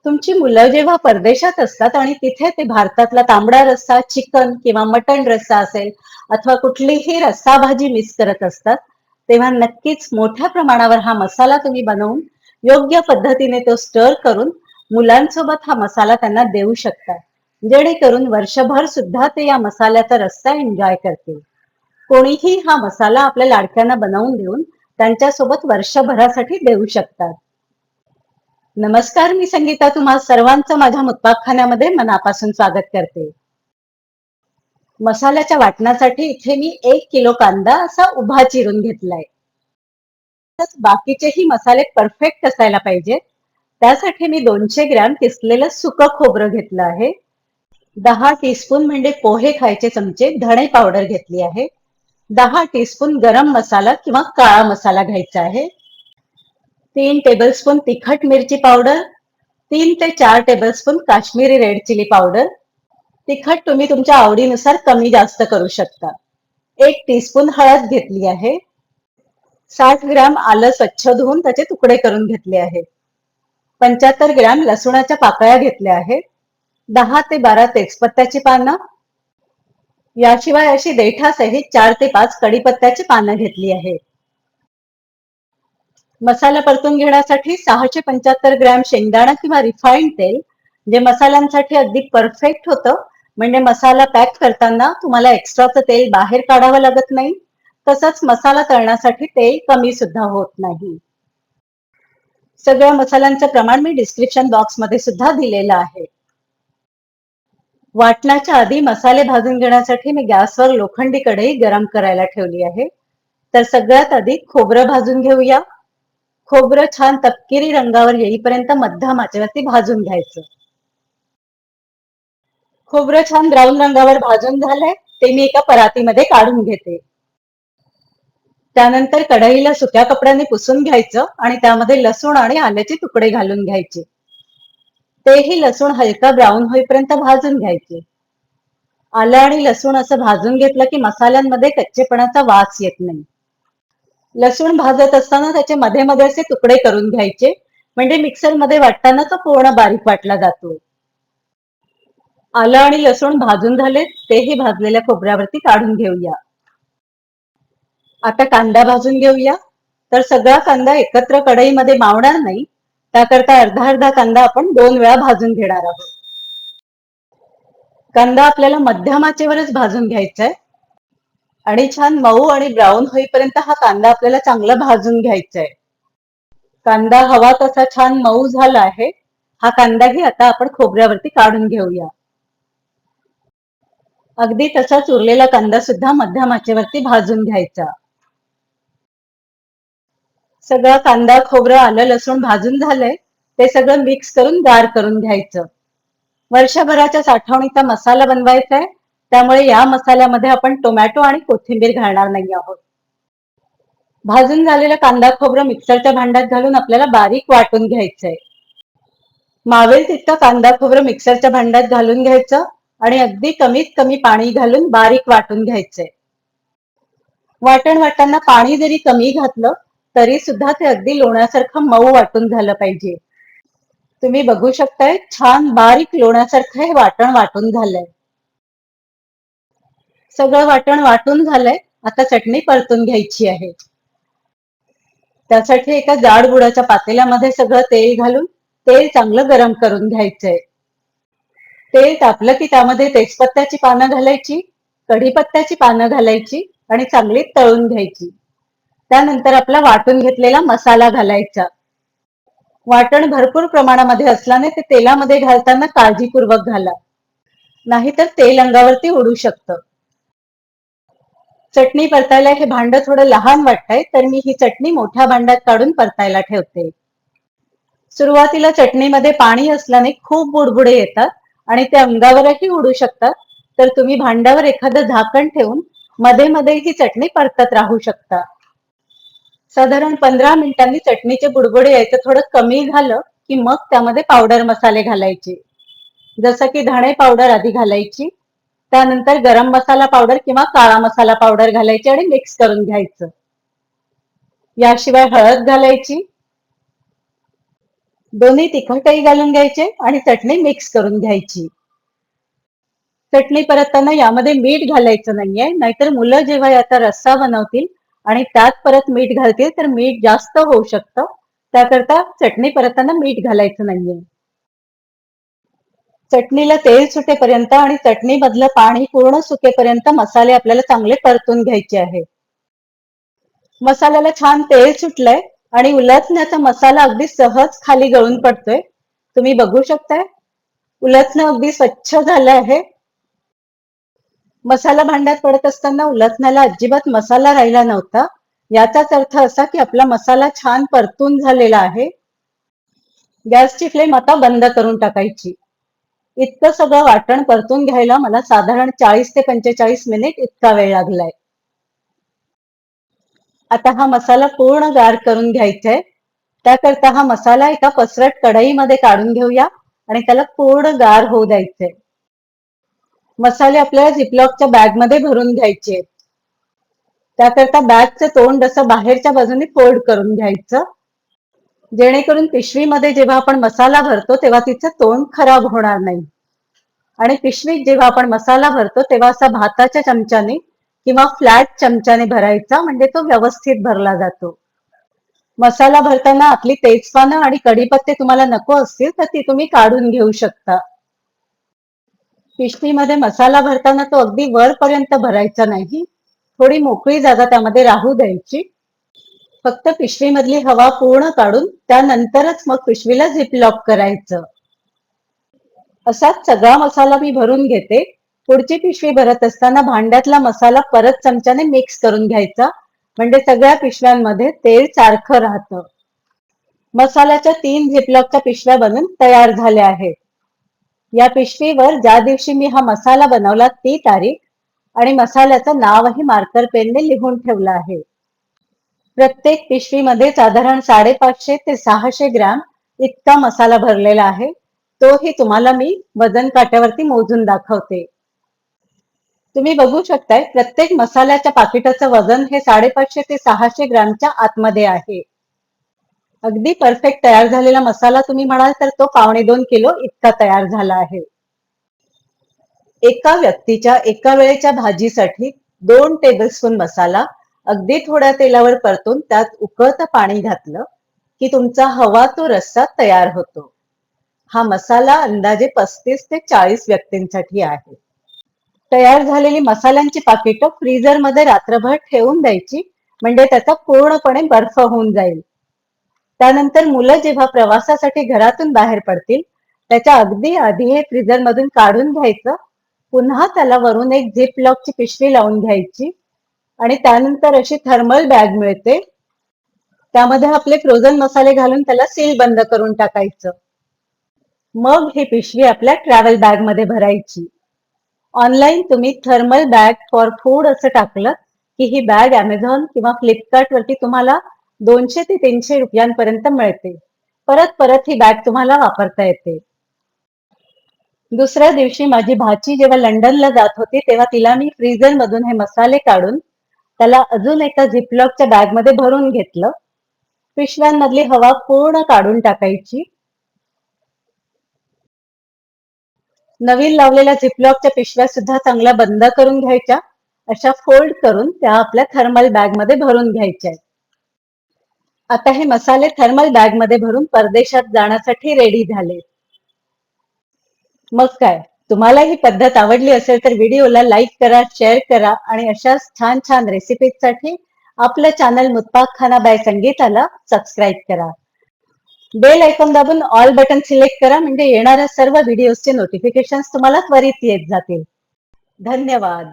तुमची मुलं जेव्हा परदेशात असतात आणि तिथे ते भारतातला तांबडा रस्सा, चिकन किंवा मटण रस्सा असेल अथवा कुठलीही रस्सा भाजी मिस करत असतात, तेव्हा नक्कीच मोठ्या प्रमाणावर हा मसाला तुम्ही बनवून योग्य पद्धतीने तो स्टर करून मुलांसोबत हा मसाला त्यांना देऊ शकता. जेणेकरून वर्षभर सुद्धा ते या मसाल्याचा रस्सा एन्जॉय करतील. कोणीही हा मसाला आपल्या लाडक्यांना बनवून देऊन त्यांच्यासोबत वर्षभरासाठी देऊ शकतात. नमस्कार, मी संगीता. तुम्हा सर्वांचं माझ्या मुत्ताकखान्यामध्ये मनापासून स्वागत करते. मसाल्याच्या वाटणासाठी इथे मी 1 किलो कांदा असा उभा चिरून घेतलाय. बाकीचेही मसाले परफेक्ट असायला पाहिजे. त्यासाठी मी 200 ग्रॅम किसलेलं सुकं खोबरं घेतलं आहे. 10 टीस्पून म्हणजे पोहे खायचे चमचे धणे पावडर घेतली आहे. 10 टीस्पून गरम मसाला किंवा काळा मसाला घ्यायचा आहे. 3 टेबलस्पून तिखट मिरची पावडर, 3 ते 4 tablespoon Kashmiri red chili powder. तिखट तुम्ही तुमच्या आवडीनुसार कमी जास्त करू शकता. 1 टीस्पून हळद घेतली आहे. 60 ग्रॅम आलं स्वच्छ धुवून त्याचे तुकडे करून घेतले आहे. 75 ग्रॅम लसुणाच्या पाकळ्या घेतल्या आहेत. 10 ते 12 तेजपत्त्याची पानं. याशिवाय अशी देठासहित 4 ते 5 कडीपत्त्याची पानं घेतली आहेत. मसाला परतून घेण्यासाठी 675 ग्रॅम शेंगदाणा किंवा रिफाईंड तेल जे मसाल्यांसाठी अगदी परफेक्ट होतं. म्हणजे मसाला पॅक करताना तुम्हाला एक्स्ट्राचं तेल बाहेर काढावं लागत नाही. तसंच मसाला तळण्यासाठी तेल कमी सुद्धा होत नाही. सगळ्या मसाल्यांचं प्रमाण मी डिस्क्रिप्शन बॉक्समध्ये सुद्धा दिलेलं आहे. वाटण्याच्या आधी मसाले भाजून घेण्यासाठी मी गॅसवर लोखंडी कढई गरम करायला ठेवली आहे. तर सगळ्यात आधी खोबरं भाजून घेऊया. खोबरं छान तपकिरी रंगावर येईपर्यंत मध्यम आचेवरती भाजून घ्यायचं. खोबरं छान ब्राऊन रंगावर भाजून झालंय, ते मी एका परातीमध्ये काढून घेते. त्यानंतर कढईला सुक्या कपड्याने पुसून घ्यायचं आणि त्यामध्ये लसूण आणि आल्याचे तुकडे घालून घ्यायचे. तेही लसूण हलका ब्राऊन होईपर्यंत भाजून घ्यायचे. आलं आणि लसूण असं भाजून घेतलं की मसाल्यांमध्ये कच्चेपणाचा वास येत नाही. लसूण भाजत असताना त्याचे मध्ये मध्ये असे तुकडे करून घ्यायचे, म्हणजे मिक्सर मध्ये वाटताना तो पूर्ण बारीक वाटला जातो. आलं आणि लसूण भाजून झाले, तेही भाजलेल्या खोबऱ्यावरती काढून घेऊया. आता कांदा भाजून घेऊया. तर सगळा कांदा एकत्र कढईमध्ये मावणार नाही, त्याकरता अर्धा अर्धा कांदा आपण 2 वेळा भाजून घेणार आहोत. कांदा आपल्याला मध्यम आचेवरच भाजून घ्यायचा आहे आणि छान मऊ आणि ब्राऊन होईपर्यंत हा कांदा आपल्याला चांगला भाजून घ्यायचा आहे. कांदा हवा तसा छान मऊ झाला आहे. हा कांदाही आता आपण खोबऱ्यावरती काढून घेऊया. अगदी तसाच उरलेला कांदा सुद्धा मध्यम आचेवरती भाजून घ्यायचा. सगळा कांदा खोबरं आलं लसूण भाजून झालंय, ते सगळं मिक्स करून गार करून घ्यायचं. वर्षभराच्या साठवणीचा मसाला बनवायचा आहे, त्यामुळे या मसाल्यामध्ये आपण टोमॅटो आणि कोथिंबीर घालणार नाही आहोत. भाजून झालेला कांदा खोबरं मिक्सरच्या भांड्यात घालून आपल्याला बारीक वाटून घ्यायचंय. मावेल तितका कांदा खोबरं मिक्सरच्या भांड्यात घालून घ्यायचं आणि अगदी कमीत कमी पाणी घालून बारीक वाटून घ्यायचंय. वाटण वाटताना पाणी जरी कमी घातलं तरी सुद्धा ते अगदी लोण्यासारखं मऊ वाटून झालं पाहिजे. तुम्ही बघू शकताय छान बारीक लोण्यासारखं हे वाटण वाटून झालंय. सगळं वाटण वाटून झालंय. आता चटणी परतून घ्यायची आहे. त्यासाठी एका जाड बुडाच्या पातेल्यामध्ये सगळं तेल घालून तेल चांगलं गरम करून घ्यायचंय. तेल तापलं की त्यामध्ये तेजपत्त्याची पानं घालायची, कढीपत्त्याची पानं घालायची आणि चांगली तळून घ्यायची. त्यानंतर आपला वाटून घेतलेला मसाला घालायचा. वाटण भरपूर प्रमाणामध्ये असल्याने ते तेलामध्ये घालताना काळजीपूर्वक घाला, नाहीतर तेल अंगावरती उडू शकतं. चटणी परतायला हे भांड थोडं लहान वाटतंय, तर मी ही चटणी मोठ्या भांड्यात काढून परतायला ठेवते. सुरुवातीला चटणीमध्ये पाणी असल्याने खूप बुडबुडे येतात आणि ते अंगावरही उडू शकतात. तर तुम्ही भांड्यावर एखादं झाकण ठेवून मध्ये मध्ये ही चटणी परतत राहू शकता. साधारण 15 मिनिटांनी चटणीचे बुडबुडे यायचं थोडं कमी झालं की मग त्यामध्ये पावडर मसाले घालायचे. जसं की धणे पावडर आधी घालायची, त्यानंतर गरम मसाला पावडर किंवा काळा मसाला पावडर घालायची आणि मिक्स करून घ्यायचं. याशिवाय हळद घालायची, दोन्ही तिखटही घालून घ्यायचे आणि चटणी मिक्स करून घ्यायची. चटणी परतताना यामध्ये मीठ घालायचं नाहीये, नाहीतर मुलं जेव्हा याचा रस्सा बनवतील आणि त्यात परत मीठ घालतील तर मीठ जास्त होऊ शकतं. त्याकरता चटणी परतताना मीठ घालायचं नाहीये. चटणीला तेल सुटेपर्यंत आणि चटणी मधलं पाणी पूर्ण सुकेपर्यंत मसाले आपल्याला चांगले परतून घ्यायचे आहे. मसाल्याला छान तेल सुटलंय आणि उलटण्याचा मसाला अगदी सहज खाली गळून पडतोय. तुम्ही बघू शकताय उलटणं अगदी स्वच्छ झालं आहे. मसाला भांड्यात पडत असताना उलटण्याला अजिबात मसाला राहिला नव्हता. याचाच अर्थ असा की आपला मसाला छान परतून झालेला आहे. गॅसची फ्लेम आता बंद करून टाकायची. इतकं सगळं वाटण परतून घ्यायला मला साधारण 40 ते 45 मिनिट इतका वेळ लागलाय. आता हा मसाला पूर्ण गार करून घ्यायचा आहे. त्याकरता हा मसाला एका पसरट कढईमध्ये काढून घेऊया आणि त्याला पूर्ण गार होऊ द्यायचंय. मसाले आपल्याला झिपलॉकच्या बॅग मध्ये भरून घ्यायचे. त्याकरता बॅगचं तोंड असं बाहेरच्या बाजूने फोल्ड करून घ्यायचं, जेणेकरून पिशवीमध्ये जेव्हा आपण मसाला भरतो तेव्हा तिचं तोंड खराब होणार नाही. आणि पिशवीत जेव्हा आपण मसाला भरतो तेव्हा असा भाताच्या चमच्याने किंवा फ्लॅट चमच्याने भरायचा, म्हणजे तो व्यवस्थित भरला जातो. मसाला भरताना आपली तेजपानं आणि कढीपत्ते तुम्हाला नको असतील तर ती तुम्ही काढून घेऊ शकता. पिशवीमध्ये मसाला भरताना तो अगदी वरपर्यंत भरायचा नाही, थोडी मोकळी जागा त्यामध्ये राहू द्यायची. फक्त पिशवीमधली हवा पूर्ण काढून त्यानंतरच मग पिशवीला झिप लॉक करायचं. असाच सगळा मसाला मी भरून घेते. पुढची पिशवी भरत असताना भांड्यातला मसाला परत चमच्याने मिक्स करून घ्यायचा, म्हणजे सगळ्या पिशव्यांमध्ये तेल सारखं राहतं. मसाल्याच्या 3 झिपलॉकच्या पिशव्या बनून तयार झाल्या आहेत. या पिशवीवर ज्या दिवशी मी हा मसाला बनवला ती तारीख आणि मसाल्याचं नावही मार्कर पेनने लिहून ठेवलं आहे. प्रत्येक पिशवीमध्ये साधारण 550 ते 600 ग्रॅम इतका मसाला भरलेला आहे. तोही तुम्हाला मी वजन काट्यावरती मोजून दाखवते. तुम्ही बघू शकताय प्रत्येक मसाल्याच्या पाकिटाचं वजन हे 550 ते 600 ग्रॅमच्या आतमध्ये आहे. अगदी परफेक्ट तयार झालेला मसाला तुम्ही म्हणाल तर तो 1.25 किलो इतका तयार झाला आहे. एका व्यक्तीच्या एका वेळेच्या भाजीसाठी 2 टेबलस्पून मसाला अगदी थोड्या तेलावर परतून त्यात उकळतं पाणी घातलं की तुमचा हवा तो रस्सा तयार होतो. हा मसाला अंदाजे 35 ते 40 व्यक्तींसाठी आहे. तयार झालेली मसाल्यांची पाकिटं फ्रीजर मध्ये रात्रभर ठेवून द्यायची, म्हणजे त्याचा पूर्णपणे बर्फ होऊन जाईल. त्यानंतर मुलं जेव्हा प्रवासासाठी घरातून बाहेर पडतील त्याच्या अगदी आधी हे फ्रीजर मधून काढून घ्यायचं, पुन्हा त्याला वरून एक झिप लॉकची पिशवी लावून घ्यायची आणि त्यानंतर अशी थर्मल बॅग मिळते, त्यामध्ये आपले फ्रोझन मसाले घालून त्याला सील बंद करून टाकायचं. मग ही पिशवी आपल्या ट्रॅव्हल बॅग मध्ये भरायची. ऑनलाईन तुम्ही थर्मल बॅग फॉर फूड असं टाकलं की ही बॅग अमेझॉन किंवा फ्लिपकार्ट वरती तुम्हाला 200 ते 300 रुपयांपर्यंत मिळते. परत परत ही बॅग तुम्हाला वापरता येते. दुसऱ्या दिवशी माझी भाची जेव्हा लंडनला जात होती तेव्हा तिला मी फ्रीजर मधून हे मसाले काढून त्याला अजून एका झिपलॉकच्या बॅग मध्ये भरून घेतलं. पिशव्यांमधली हवा पूर्ण काढून टाकायची. नवीन लावलेल्या झिपलॉकच्या पिशव्या सुद्धा चांगल्या बंद करून घ्यायच्या. अशा फोल्ड करून त्या आपल्या थर्मल बॅग मध्ये भरून घ्यायच्या. आता हे मसाले थर्मल बॅग मध्ये भरून परदेशात जाण्यासाठी रेडी झाले. मग काय, तुम्हाला ही पद्धत आवडली असेल तर व्हिडिओला लाईक करा, शेअर करा आणि अशाच छान छान रेसिपीसाठी आपलं चॅनल मुत्ताक खाना बाय संगीताला सबस्क्राईब करा. बेल आयकॉन दाबून ऑल बटन सिलेक्ट करा, म्हणजे येणाऱ्या सर्व व्हिडिओजचे नोटिफिकेशन्स तुम्हाला त्वरित येत जातील. धन्यवाद.